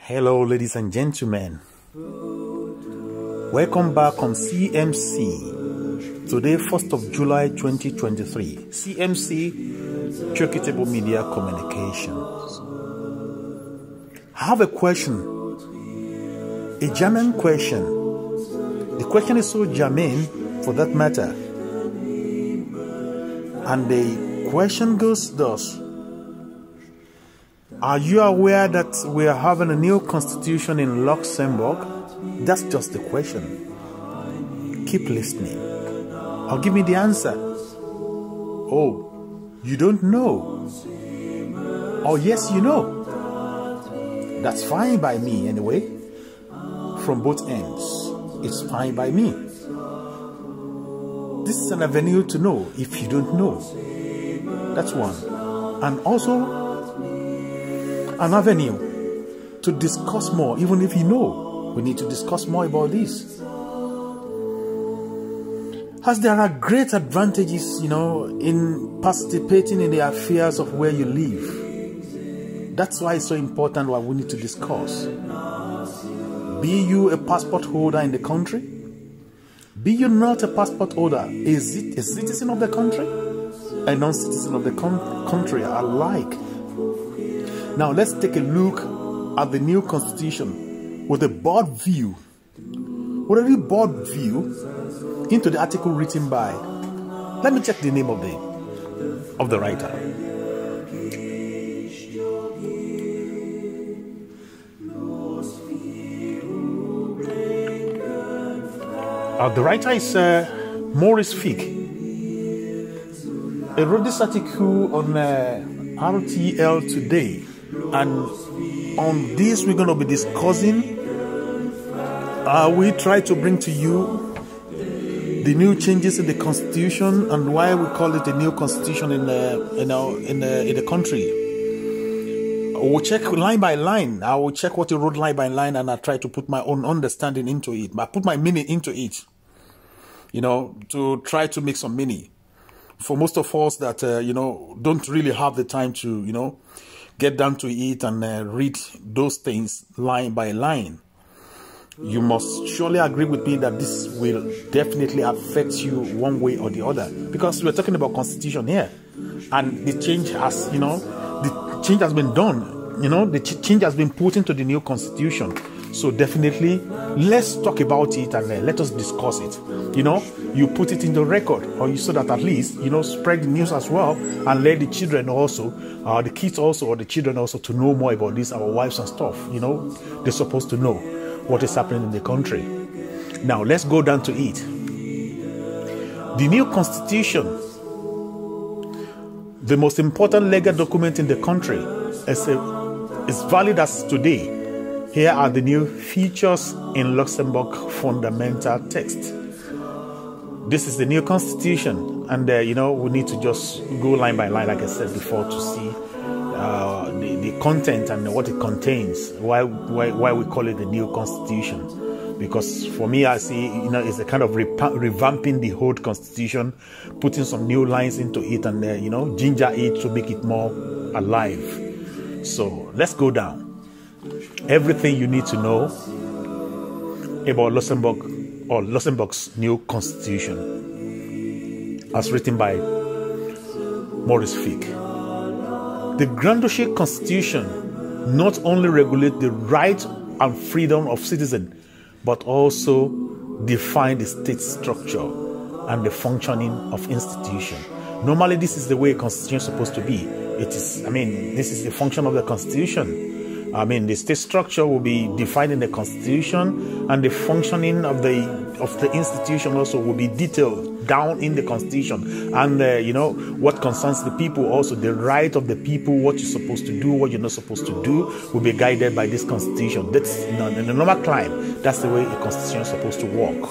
Hello, ladies and gentlemen. Welcome back on CMC. Today, 1st of July 2023. CMC, Chokitable Media Communications. I have a question. A German question. The question is so germane for that matter. And the question goes thus. Are you aware that we are having a new constitution in Luxembourg? That's just the question. Keep listening. Or give me the answer. Oh, you don't know. Or yes, you know. That's fine by me anyway. From both ends, it's fine by me. This is an avenue to know if you don't know. That's one. And also, an avenue to discuss more, even if you know. We need to discuss more about this. As there are great advantages, in participating in the affairs of where you live. That's why it's so important what we need to discuss. Be you a passport holder in the country? Be you not a passport holder? Is it a citizen of the country? A non-citizen of the country alike? Now let's take a look at the new constitution with a broad view. With a really broad view into the article written by. Let me check the name of the writer. The writer is Maurice Fick. He wrote this article on RTL today. And on this, we're going to be discussing. We try to bring to you the new changes in the constitution and why we call it a new constitution in the country. We'll check line by line. I will check what you wrote line by line, and I try to put my own understanding into it. But I put my meaning into it, to try to make some meaning. For most of us that don't really have the time to get down to it and read those things line by line. You must surely agree with me that this will definitely affect you one way or the other, because we're talking about constitution here, and the change has, the change has been done. The change has been put into the new constitution. So definitely, let's talk about it and let us discuss it. You put it in the record, or so that at least, spread the news as well, and let the children also, the kids also, or the children also, to know more about this, our wives and stuff. They're supposed to know what is happening in the country. Now, let's go down to it. The new constitution, the most important legal document in the country, is valid as today. Here are the new features in Luxembourg fundamental text. This is the new constitution, and we need to just go line by line, like I said before, to see the content and what it contains. Why we call it the new constitution? Because for me, I see it's a kind of revamping the old constitution, putting some new lines into it, and ginger it to make it more alive. So let's go down. Everything you need to know about Luxembourg, or Luxembourg's new constitution, as written by Maurice Fick. The Grand Duchy Constitution not only regulates the right and freedom of citizens, but also define the state structure and the functioning of institutions. Normally, this is the way a constitution is supposed to be. This is the function of the constitution. The state structure will be defined in the constitution, and the functioning of the institution also will be detailed down in the constitution. And what concerns the people, also the right of the people, what you're supposed to do, what you're not supposed to do, will be guided by this constitution. That's in the normal climate. That's the way a constitution is supposed to work.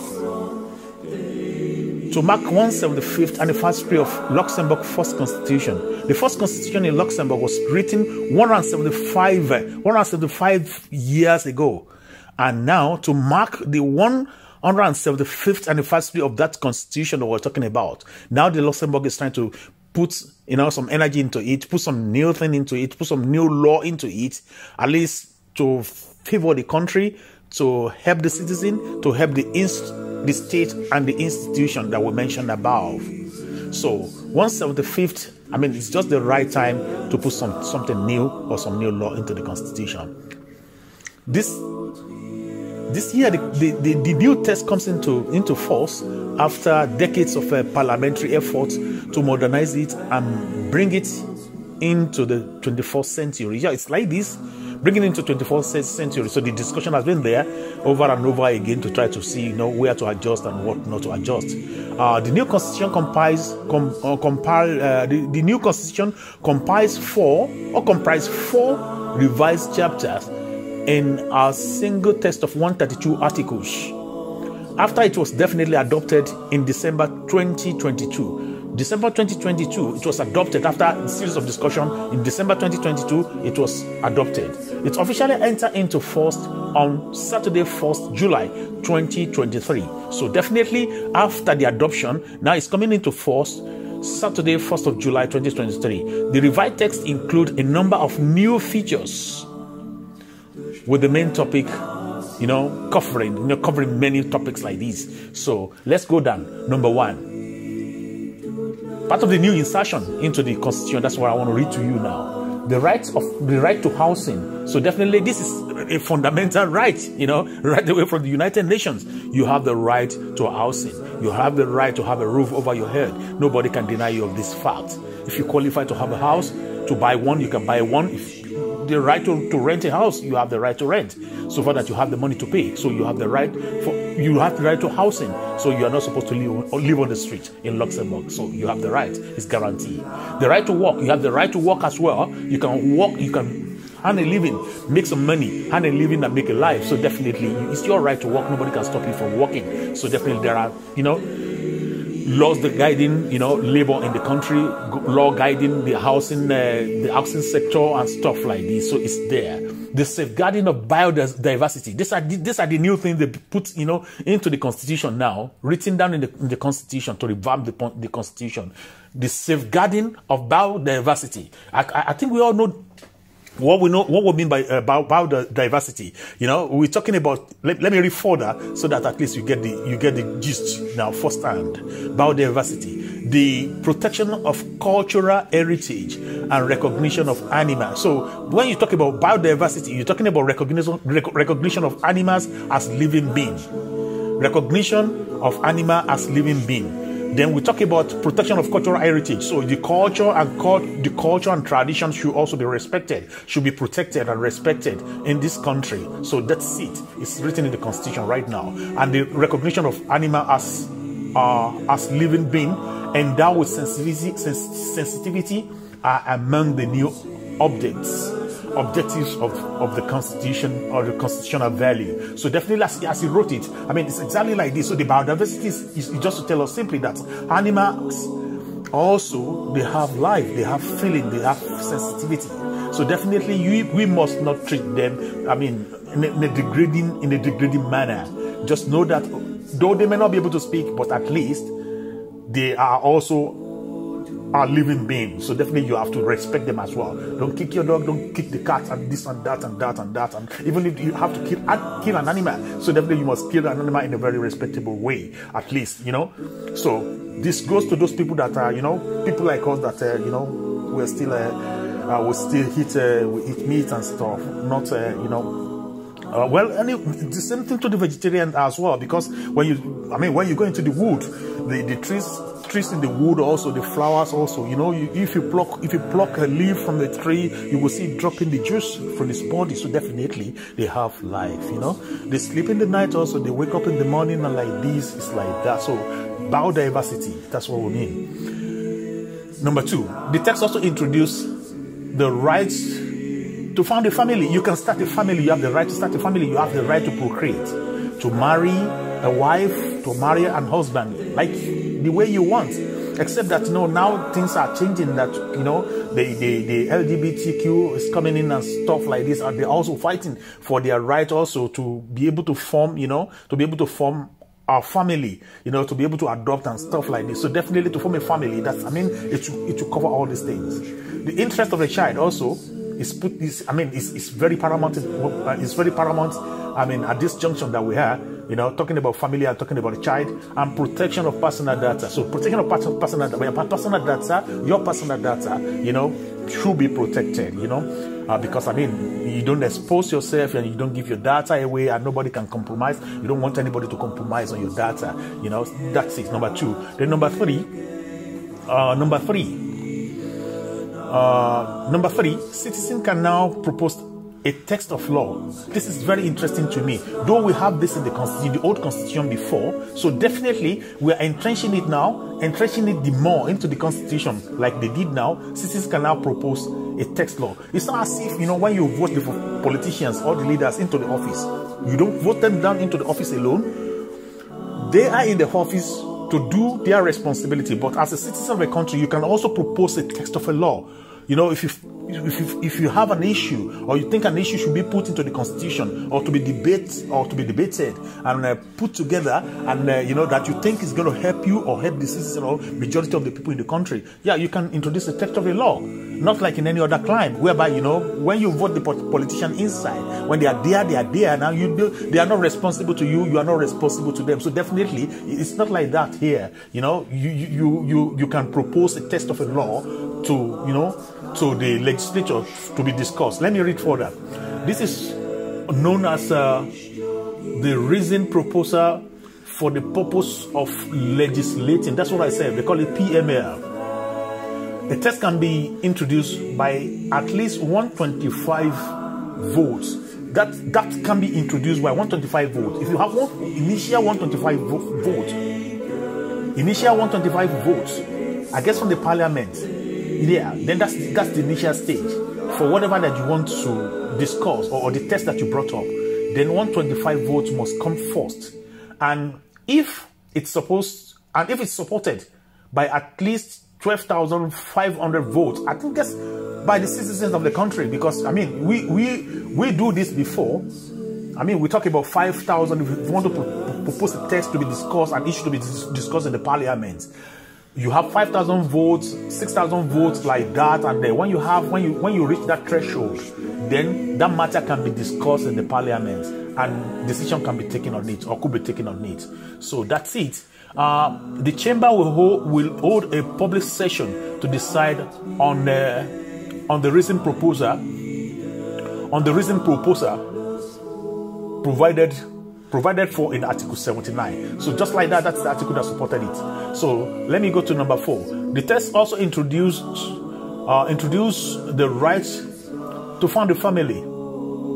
To mark 175th anniversary of Luxembourg's first constitution. The first constitution in Luxembourg was written 175 years ago. And now, to mark the 175th anniversary of that constitution that we're talking about, now the Luxembourg is trying to put some energy into it, put some new thing into it, put some new law into it, at least to favor the country, to help the citizen, to help the state and the institution that were mentioned above. So 175th, I mean, it's just the right time to put something new or some new law into the Constitution. This year, the new text comes into force after decades of parliamentary efforts to modernize it and bring it into the 21st century. Yeah, it's like this, bringing it into 21st century. So the discussion has been there over and over again to try to see, where to adjust and what not to adjust. The new constitution the new constitution comprises four revised chapters in a single text of 132 articles. After it was definitely adopted in December 2022. December 2022, it was adopted after a series of discussion. In December 2022, it was adopted. It officially entered into force on Saturday, 1st July 2023. So definitely after the adoption, now it's coming into force Saturday, 1st of July 2023. The revised text includes a number of new features with the main topic, covering many topics like this. So let's go down. Number one, part of the new insertion into the Constitution. That's what I want to read to you now. The right to housing. So definitely this is a fundamental right, right away from the United Nations. You have the right to housing. You have the right to have a roof over your head. Nobody can deny you of this fact. If you qualify to have a house, to buy one, you can buy one. If the right to rent a house, you have the right to rent, so far that you have the money to pay. So you have the right to housing. So you are not supposed to live on the street in Luxembourg. So you have the right. It's guaranteed. The right to work. You have the right to work as well. You can work. You can earn a living, make some money, earn a living and make a life. So definitely, it's your right to work. Nobody can stop you from working. So definitely, there are laws that guiding labor in the country, law guiding the housing sector and stuff like this. So it's there. The safeguarding of biodiversity. These are the new things they put into the Constitution now, written down in the Constitution to revamp the Constitution. The safeguarding of biodiversity. I think we all know what we mean by biodiversity. We're talking about. Let me read further so that at least you get the gist now firsthand. Biodiversity, the protection of cultural heritage and recognition of animals. So when you talk about biodiversity, you're talking about recognition of animals as living beings. Recognition of animal as living being. Then we talk about protection of cultural heritage. So the culture and tradition should also be respected, should be protected and respected in this country. So that's it. It's written in the Constitution right now. And the recognition of animal as living being endowed with sensitivity are among the new objectives of the Constitution or the constitutional value. So definitely, as he wrote it, I mean, it's exactly like this. So the biodiversity is just to tell us simply that animals also, they have life, they have feeling, they have sensitivity. So definitely, we must not treat them, I mean, in a degrading manner. Just know that though they may not be able to speak, but at least they are also living beings. So definitely you have to respect them as well. Don't kick your dog, don't kick the cat, and this and that and that and that. And even if you have to kill an animal, so definitely you must kill an animal in a very respectable way, at least, So this goes to those people that are, people like us that, we're still, we eat meat and stuff, not, the same thing to the vegetarian as well, because when you go into the wood, the trees in the wood also, the flowers also, if you pluck a leaf from the tree, you will see it dropping the juice from its body. So definitely they have life, They sleep in the night also, they wake up in the morning, and like this, it's like that. So biodiversity, that's what we mean. Number two, the text also introduced the rights to found a family. You can start a family. You have the right to start a family. You have the right to procreate, to marry a wife, to marry an husband, like the way you want. Except that now things are changing. That the LGBTQ is coming in and stuff like this, and they're also fighting for their right also to be able to form, our family, to be able to adopt and stuff like this. So definitely to form a family, it will cover all these things. The interest of the child also It's very paramount. It's very paramount. At this junction that we are, talking about family and talking about the child and protection of personal data. So protection of personal data, your personal data, should be protected. Because you don't expose yourself and you don't give your data away, and nobody can compromise. You don't want anybody to compromise on your data. That's it. Number two. Then number three, citizen can now propose a text of law. This is very interesting to me. Though we have this in the old constitution before, so definitely we are entrenching it the more into the constitution, like they did now. Citizens can now propose a text law. It's not as if, when you vote the politicians or the leaders into the office, you don't vote them down into the office alone. They are in the office to do their responsibility, but as a citizen of a country, you can also propose a text of a law. If you have an issue, or you think an issue should be put into the constitution, or to be debated and put together, and that you think is going to help you or help the citizen or majority of the people in the country, you can introduce a text of a law. Not like in any other clime, whereby when you vote the politician inside, when they are there. Now they are not responsible to you. You are not responsible to them. So definitely, it's not like that here. You can propose a text of a law to the legislature to be discussed. Let me read further. This is known as the reasoned proposal for the purpose of legislating. That's what I said. They call it PML. The text can be introduced by at least 125 votes. That can be introduced by 125 votes. If you have initial 125 votes, I guess from the parliament, then that's the initial stage for whatever that you want to discuss or the text that you brought up. Then 125 votes must come first, and if it's supported by at least 12,500 votes, I think that's by the citizens of the country, because we do this before. We talk about 5,000. If we want to propose a text to be discussed, an issue to be discussed in the parliament, you have 5,000 votes, 6,000 votes like that, and then when you reach that threshold, then that matter can be discussed in the parliament, and decision can be taken on it or could be taken on it. So that's it. The chamber will hold a public session to decide on the reasoned proposal. Provided for in Article 79. So just like that, that's the article that supported it. So let me go to number 4. The text also introduced the right to found a family.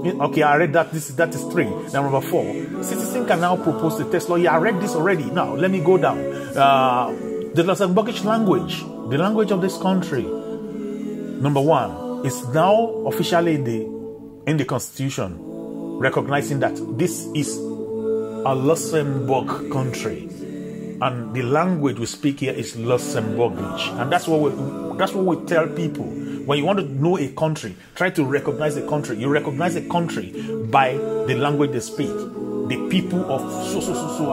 Okay, I read that. That is 3. Now number 4. Citizen can now propose the text law. Yeah, I read this already. Now let me go down. The Luxembourgish language, the language of this country. Number 1 is now officially in the constitution, recognizing that this is a Luxembourg country, and the language we speak here is Luxembourgish, and that's what we tell people. When you want to know a country, try to recognize a country. You recognize a country by the language they speak. The people of so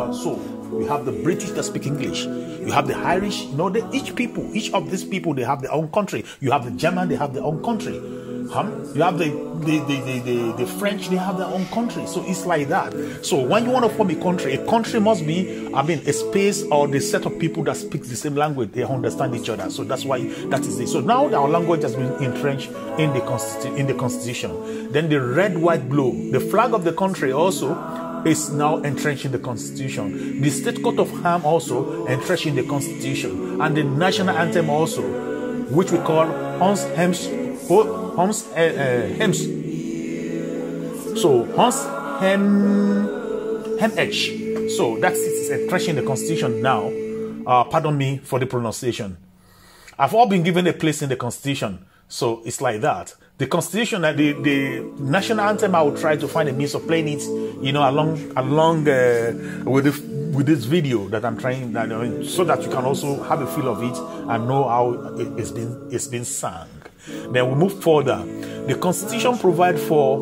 and so. You have the British that speak English. You have the Irish. Each of these people, they have their own country. You have the German, they have their own country. You have the French, they have their own country. So it's like that. So when you want to form a country must be, a space or the set of people that speak the same language. They understand each other. So that's why that is it. So now our language has been entrenched in the constitution. Then the red, white, blue, the flag of the country also is now entrenched in the constitution. The state coat of arms also entrenched in the constitution, and the national anthem also, which we call Hans Hems. So Hans Hem. So that's it's entrenched in the constitution now. Pardon me for the pronunciation. I've all been given a place in the constitution, so it's like that. The constitution, the national anthem, I will try to find a means of playing it, along with this video that I'm trying, so that you can also have a feel of it and know how it's been sung. Then we move further. The constitution provides for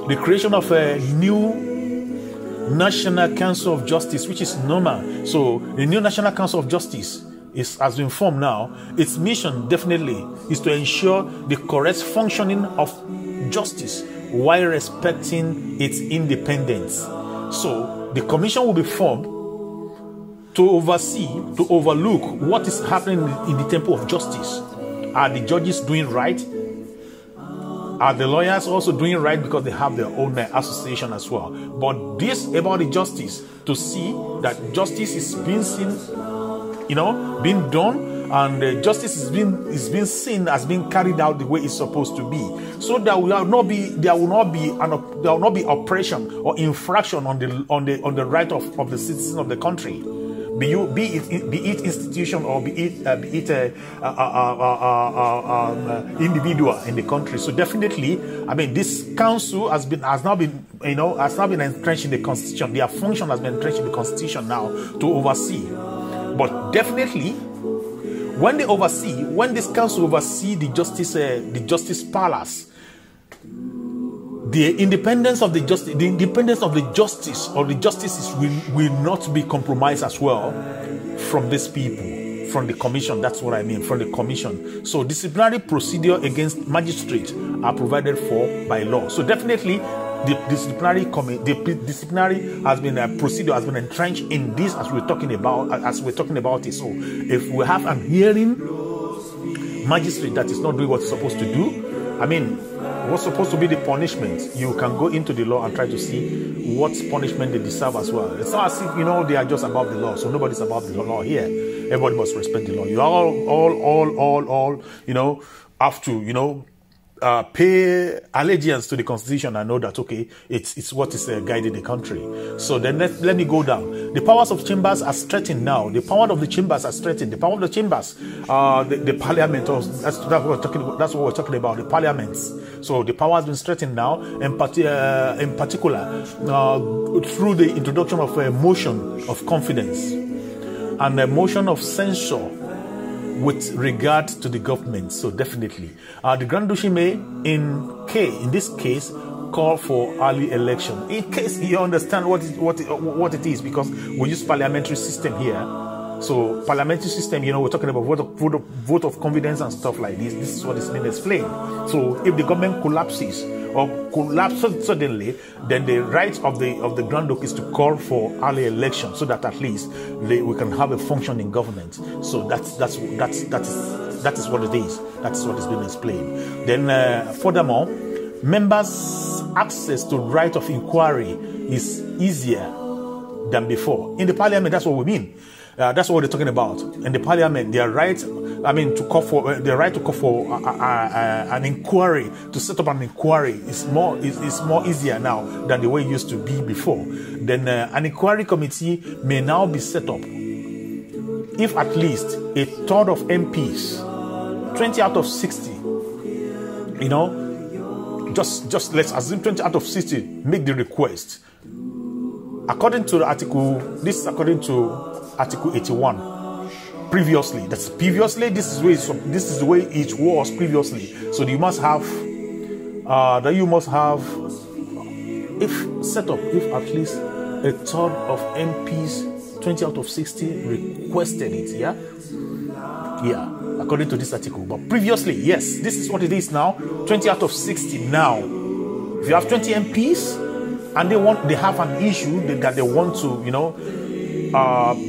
the creation of a new National Council of Justice, which is normal. So the new National Council of Justice has been formed now. Its mission definitely is to ensure the correct functioning of justice while respecting its independence. So the commission will be formed to oversee, to overlook what is happening in the temple of justice. Are the judges doing right? Are the lawyers also doing right, because they have their own association as well? But this about the justice, to see that justice is being seen, being done, and justice is being seen as being carried out the way it's supposed to be, so that there will not be oppression or infraction on the right of the citizens of the country. Be it institution or be it individual in the country. So definitely, I mean, this council has now been entrenched in the constitution. Their function has been entrenched in the constitution now to oversee. But definitely, when this council oversee the justice palace, the independence of the justices will not be compromised as well from these people, from the commission. That's what I mean, from the commission. So disciplinary procedure against magistrates are provided for by law. So definitely, the disciplinary has been procedure has been entrenched in this as we're talking about it. So if we have an hearing magistrate that is not doing what it's supposed to do, I mean, what's supposed to be the punishment? You can go into the law and try to see what punishment they deserve as well. It's not as if, they are just above the law. So nobody's above the law here. Everybody must respect the law. You all, have to, pay allegiance to the constitution and know that, okay, it's what is guiding the country. So then let me go down. The powers of chambers are strengthened now. The power of the chambers are strengthened. The power of the chambers, the parliament, that's what we're talking about, the parliaments. So the power has been strengthened now, in particular, through the introduction of a motion of confidence and a motion of censure with regard to the government. So definitely, the Grand Duchy may, in this case, call for early election. In case you understand what it is, because we use parliamentary system here. So parliamentary system, we're talking about vote of confidence and stuff like this. This is what is being explained. So if the government collapses suddenly, then the right of the Grand Duke is to call for early election, so that at least we can have a functioning government. So that is what it is. That is what is being explained. Then furthermore, members' access to right of inquiry is easier than before. In the parliament, that's what we mean. That's what they're talking about. In the parliament, their right, to call for an inquiry, to set up an inquiry is more easier now than the way it used to be before. Then an inquiry committee may now be set up if at least a third of MPs, 20 out of 60, just let's assume 20 out of 60 make the request. According to Article 81. Previously, this is the way it was previously. So you must have if at least a third of MPs, 20 out of 60 requested it. Yeah, according to this article. But previously, yes, this is what it is now. 20 out of 60 now. If you have 20 MPs and they have an issue that they want to,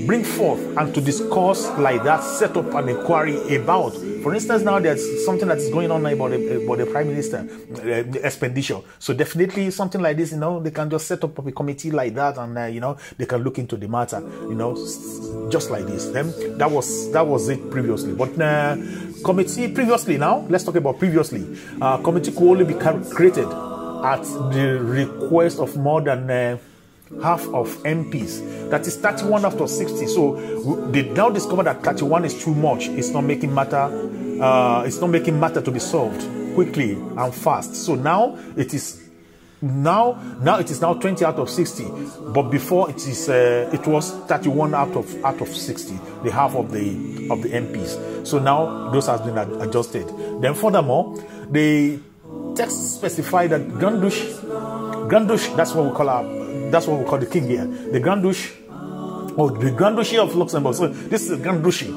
bring forth and to discuss like that, set up an inquiry about. For instance, now there's something that is going on about the Prime Minister, the expenditure. So definitely something like this, they can just set up a committee like that, and they can look into the matter, just like this. Then that was it previously. But committee previously, now let's talk about previously. Committee could only be created at the request of more than half of MPs. That is 31 out of 60. So they now discover that 31 is too much. It's not making matter. It's not making matter to be solved quickly and fast. So now it is 20 out of 60. But before it was 31 out of 60. The half of the MPs. So now those has been adjusted. Then furthermore, the text specify that Grand Duchy, that's what we call the king here. The Grand Duchy of Luxembourg. So this is the Grand Duchy.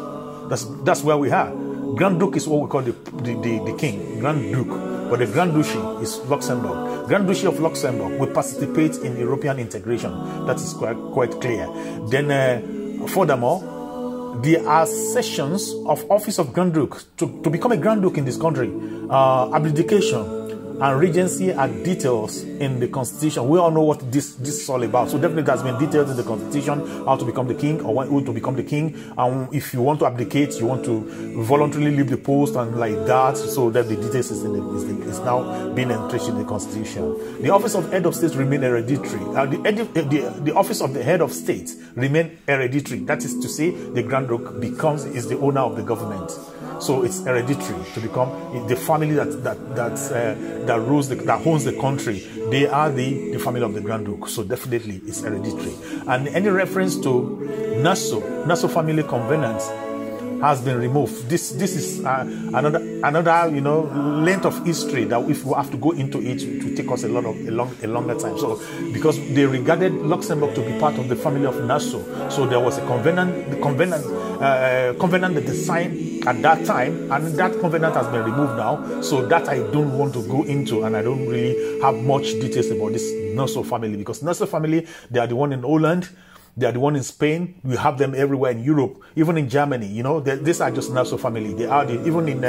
That's where we are. Grand Duke is what we call the king, Grand Duke. But the Grand Duchy is Luxembourg. Grand Duchy of Luxembourg will participate in European integration. That is quite clear. Then, furthermore, there are sessions of office of Grand Duke to become a Grand Duke in this country. Abdication and regency are details in the constitution. We all know what this is all about. So definitely there's been details in the constitution, how to become the king or who to become the king. And if you want to abdicate, you want to voluntarily leave the post and like that. So that the details is now being entrenched in the constitution. The office of head of state remain hereditary. The office of the head of state remain hereditary. That is to say, the Grand Duke is the owner of the government. So it's hereditary to become the family that owns the country. They are the family of the Grand Duke. So definitely it's hereditary. And any reference to Nassau family covenant has been removed. This is another length of history that if we have to go into it to take us a longer time. So because they regarded Luxembourg to be part of the family of Nassau, so there was a covenant that they signed at that time, and that covenant has been removed now. So that I don't want to go into, and I don't really have much details about this Nassau family, because Nassau family, they are the one in Holland. They are the one in Spain. We have them everywhere in Europe, even in Germany. You know, these are just Nassau family. They are even in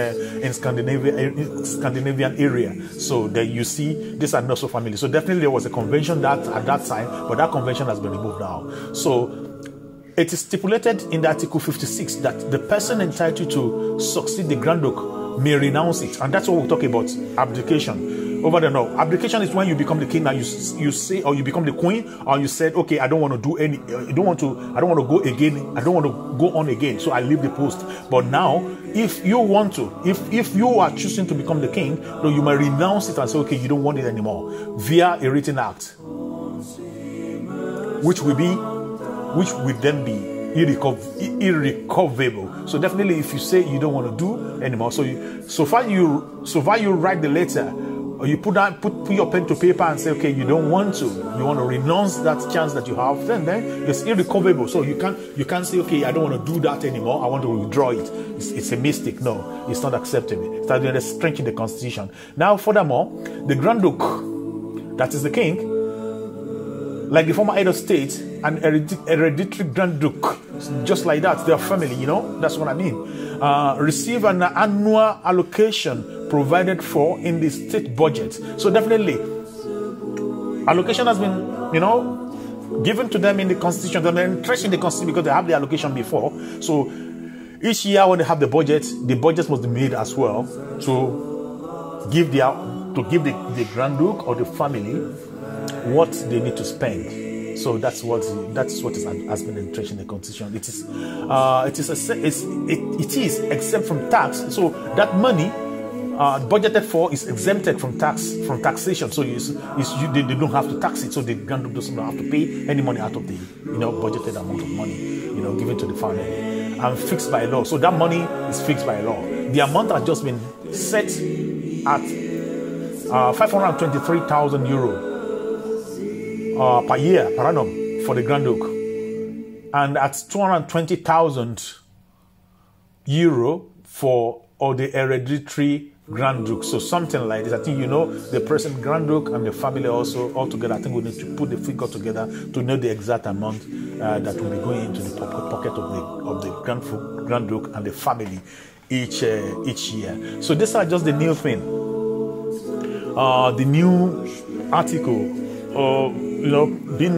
Scandinavian area. So there you see, these are Nassau family. So definitely there was a convention at that time, but that convention has been removed now. So it is stipulated in the Article 56 that the person entitled to succeed the Grand Duke may renounce it, and that's what we're talking about, abdication. Over there now, abdication is when you become the king and you say, or you become the queen, or you said, okay, I don't want to do any, I don't want to go again, I don't want to go on again, so I leave the post. But now, if you want to, if you are choosing to become the king, then you may renounce it and say, okay, you don't want it anymore, via a written act, which will then be irrecoverable. So definitely, if you say you don't want to do anymore, so far you write the letter, or you put your pen to paper and say, okay, you don't want to, you want to renounce that chance that you have, then it's irrecoverable. So you can't say, okay, I don't want to do that anymore, I want to withdraw it. It's a mistake. No, it's not acceptable. It's not strengthening the constitution. Now, furthermore, the Grand Duke, that is the king, like the former head of state, an hereditary Grand Duke, just like that, their family, you know, that's what I mean, receive an annual allocation provided for in the state budget. So definitely, allocation has been, given to them in the constitution. They're entrenched in the constitution because they have the allocation before. So each year when they have the budget must be made as well to give the Grand Duke or the family what they need to spend. So that's what has been entrenched in the constitution. It is except from tax. So that money budgeted for is exempted from taxation. So they don't have to tax it. So the Grand Duke doesn't have to pay any money out of the budgeted amount of money given to the family and fixed by law. So that money is fixed by law. The amount has just been set at 523,000 euro. Per year, per annum, for the Grand Duke, and at 220,000 euro for the hereditary Grand Duke. So something like this. I think the present Grand Duke and the family also all together. I think we need to put the figure together to know the exact amount that will be going into the pocket of the Grand Duke and the family each year. So these are just the new thing, the new article. Being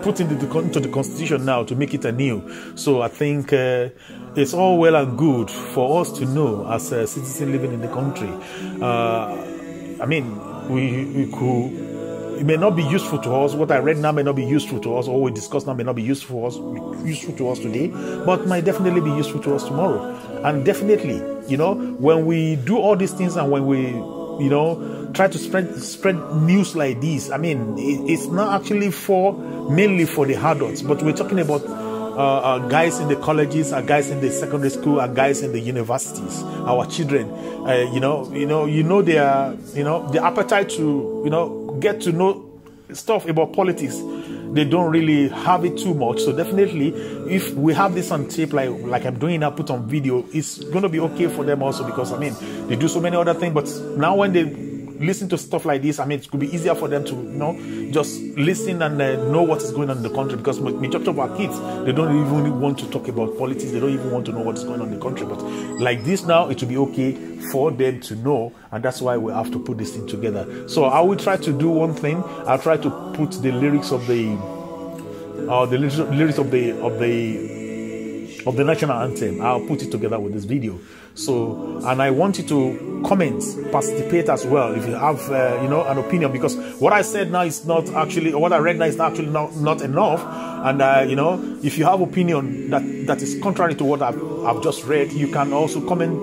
put into the constitution now to make it anew. So I think it's all well and good for us to know as a citizen living in the country. I mean, it may not be useful to us. What I read now may not be useful to us, or we discuss now may not be useful to us today, but might definitely be useful to us tomorrow. And definitely, when we do all these things and when we try to spread news like this, I mean, it's not actually mainly for the adults, but we're talking about guys in the colleges, guys in the secondary school, guys in the universities, our children. Their appetite to get to know stuff about politics they don't really have it too much. So definitely, if we have this on tape, like I'm doing now, put on video, it's going to be okay for them also, because I mean, they do so many other things. But now when they listen to stuff like this, I mean, it could be easier for them to, you know, just listen and know what is going on in the country, because majority of our kids, they don't even want to talk about politics. They don't even want to know what is going on in the country. But like this now, it will be okay for them to know, and that's why we have to put this thing together. So I will try to do one thing. I'll try to put the lyrics of the national anthem. I'll put it together with this video. So, and I want you to comment, participate as well if you have, you know, an opinion, because what I said now is not actually, or what I read now is actually not enough. And you know, if you have opinion that is contrary to what I've just read, you can also comment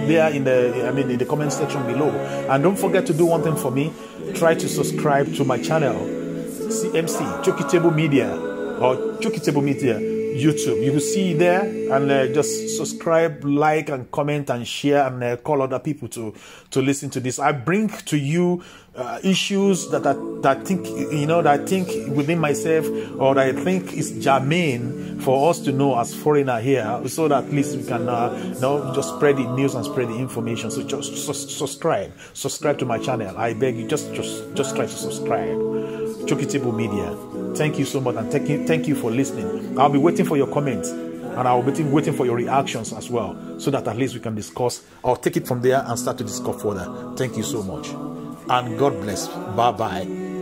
there in the comment section below. And don't forget to do one thing for me: try to subscribe to my channel, CMC Chokitable Media, or Chokitable Media YouTube. You will see there, and just subscribe, like, and comment, and share, and call other people to listen to this. I bring to you issues that I think, you know, that I think within myself, or that I think is germane for us to know as foreigner here, so that at least we can you know, just spread the news and spread the information. So just subscribe to my channel. I beg you, just try to subscribe. Chokitable Media. Thank you so much, and thank you for listening. I'll be waiting for your comments, and I'll be waiting for your reactions as well, so that at least we can discuss. I'll take it from there and start to discuss further. Thank you so much, and God bless. Bye bye.